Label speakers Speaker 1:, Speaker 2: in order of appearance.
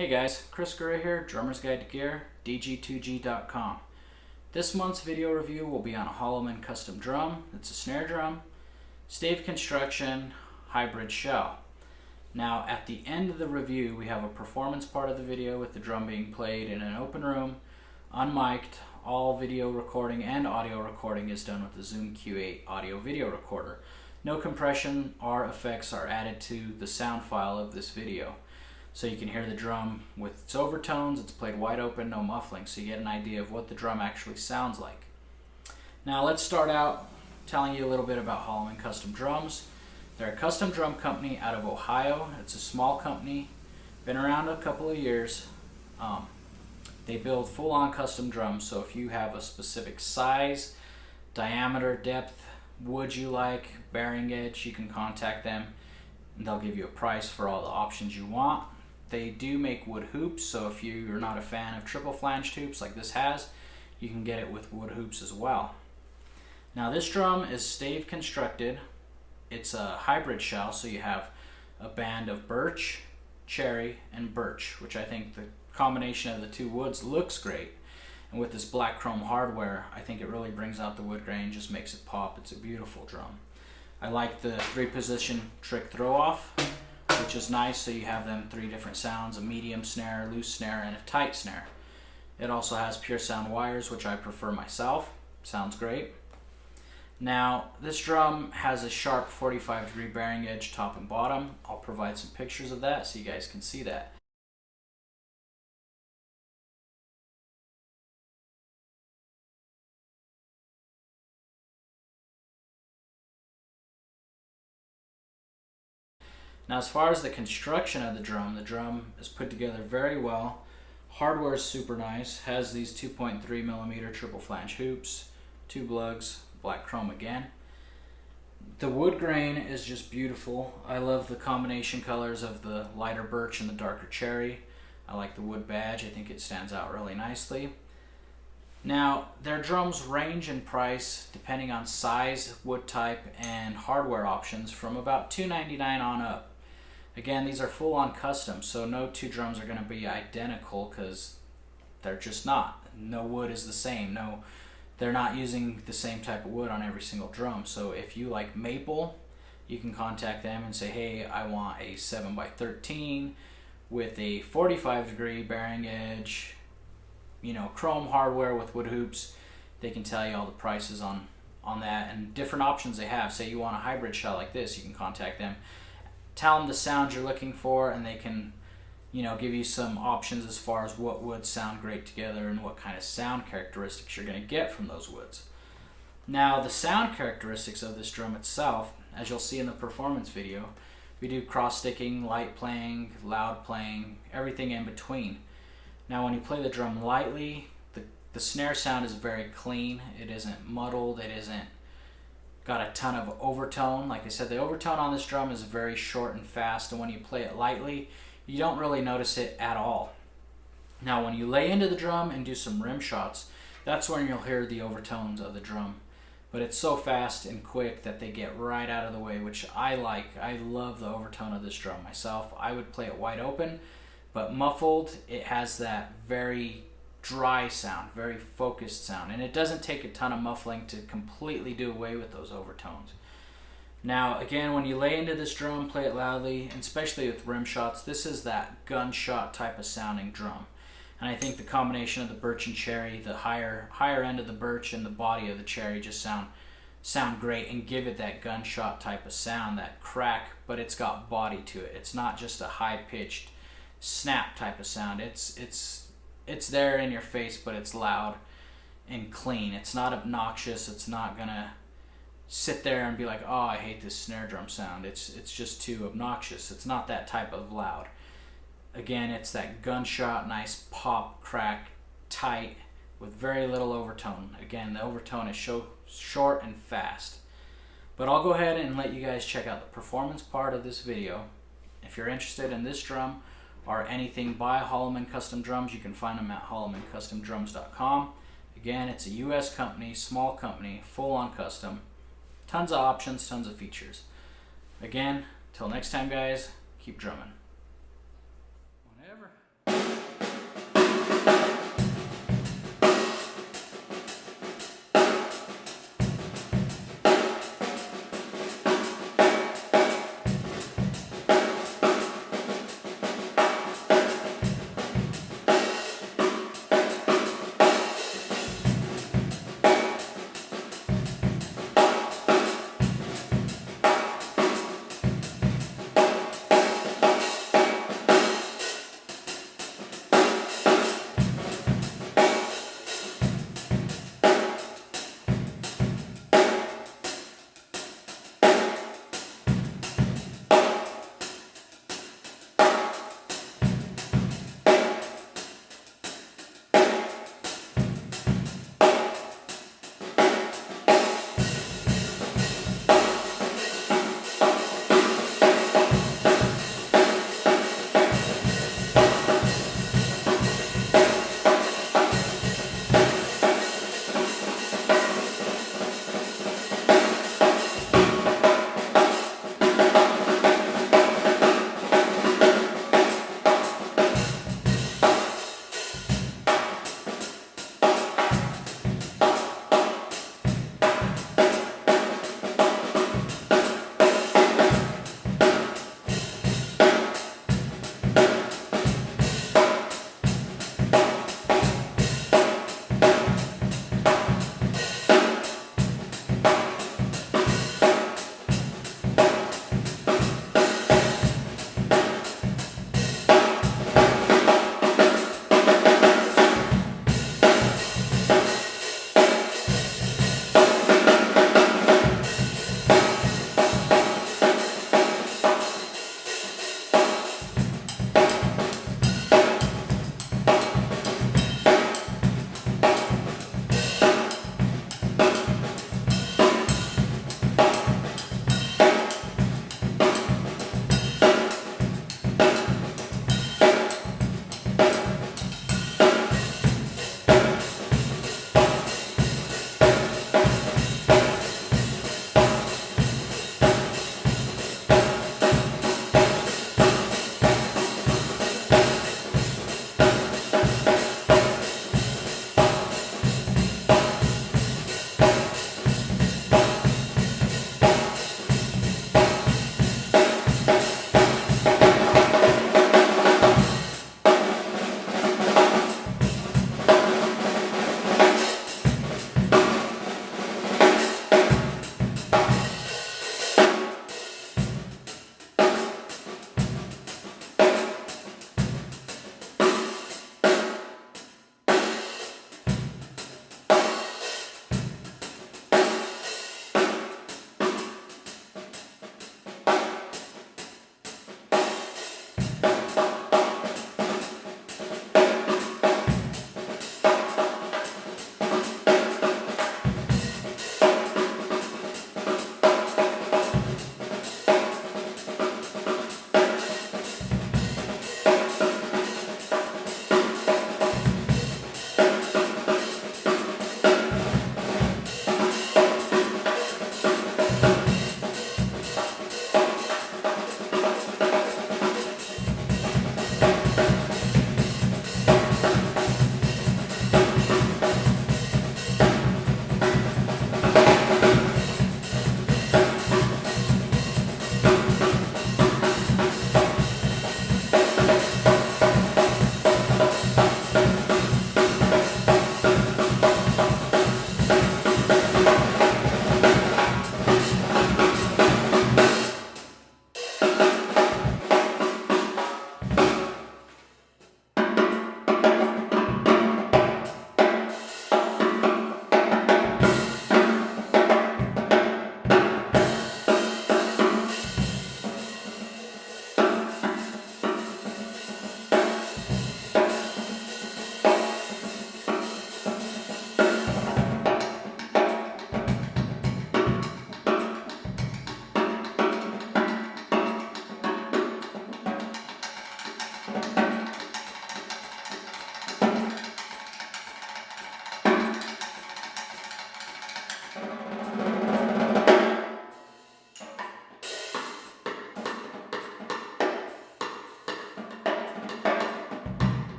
Speaker 1: Hey guys, Chris Gurra here, Drummer's Guide to Gear, dg2g.com. This month's video review will be on a Holloman Custom drum. It's a snare drum, stave construction, hybrid shell. Now at the end of the review we have a performance part of the video with the drum being played in an open room, unmiked. All video recording and audio recording is done with the Zoom Q8 audio video recorder. No compression or effects are added to the sound file of this video. So you can hear the drum with its overtones. It's played wide open, no muffling, so you get an idea of what the drum actually sounds like. Now let's start out telling you a little bit about Holloman Custom Drums. They're a custom drum company out of Ohio. It's a small company, been around a couple of years. They build full-on custom drums, so if you have a specific size, diameter, depth, wood you like, bearing edge, you can contact them and they'll give you a price for all the options you want. They do make wood hoops, so if you're not a fan of triple flanged hoops like this has, you can get it with wood hoops as well. Now this drum is stave constructed. It's a hybrid shell, so you have a band of birch, cherry, and birch, which I think the combination of the two woods looks great. And with this black chrome hardware, I think it really brings out the wood grain, just makes it pop. It's a beautiful drum. I like the 3-position trick throw off, which is nice, so you have them 3 different sounds: a medium snare, loose snare, and a tight snare. It also has pure sound wires, which I prefer myself. Sounds great. Now this drum has a sharp 45-degree bearing edge top and bottom. I'll provide some pictures of that so you guys can see that. Now as far as the construction of the drum is put together very well. Hardware is super nice, has these 2.3mm triple flange hoops, tube lugs, black chrome again. The wood grain is just beautiful. I love the combination colors of the lighter birch and the darker cherry. I like the wood badge, I think it stands out really nicely. Now their drums range in price depending on size, wood type, and hardware options from about $299 on up. Again, these are full-on custom, so no two drums are going to be identical because they're just not. No wood is the same. No, they're not using the same type of wood on every single drum. So if you like maple, you can contact them and say, hey, I want a 7x13 with a 45-degree bearing edge, chrome hardware with wood hoops. They can tell you all the prices on that and different options they have. Say you want a hybrid shell like this, you can contact them. Tell them the sound you're looking for, and they can, give you some options as far as what woods sound great together and what kind of sound characteristics you're going to get from those woods. Now, the sound characteristics of this drum itself, as you'll see in the performance video, we do cross-sticking, light playing, loud playing, everything in between. Now, when you play the drum lightly, the snare sound is very clean. It isn't muddled. It isn't got a ton of overtone. Like I said, the overtone on this drum is very short and fast, and when you play it lightly, you don't really notice it at all. Now when you lay into the drum and do some rim shots, that's when you'll hear the overtones of the drum. But it's so fast and quick that they get right out of the way, which I like. I love the overtone of this drum myself. I would play it wide open, but muffled, it has that very dry sound, very focused sound, and it doesn't take a ton of muffling to completely do away with those overtones. Now again, when you lay into this drum, play it loudly, and especially with rim shots, this is that gunshot type of sounding drum. And I think the combination of the birch and cherry, the higher end of the birch and the body of the cherry just sound great and give it that gunshot type of sound, that crack, but it's got body to it. It's not just a high-pitched snap type of sound. It's there in your face, but it's loud and clean. It's not obnoxious. It's not gonna sit there and be like, oh, I hate this snare drum sound. It's just too obnoxious. It's not that type of loud. Again, it's that gunshot, nice pop, crack, tight, with very little overtone. Again, the overtone is short and fast. But I'll go ahead and let you guys check out the performance part of this video. If you're interested in this drum or anything by Holloman Custom Drums, you can find them at hollomancustomdrums.com. Again, it's a US company, small company, full-on custom. Tons of options, tons of features. Again, till next time guys, keep drumming.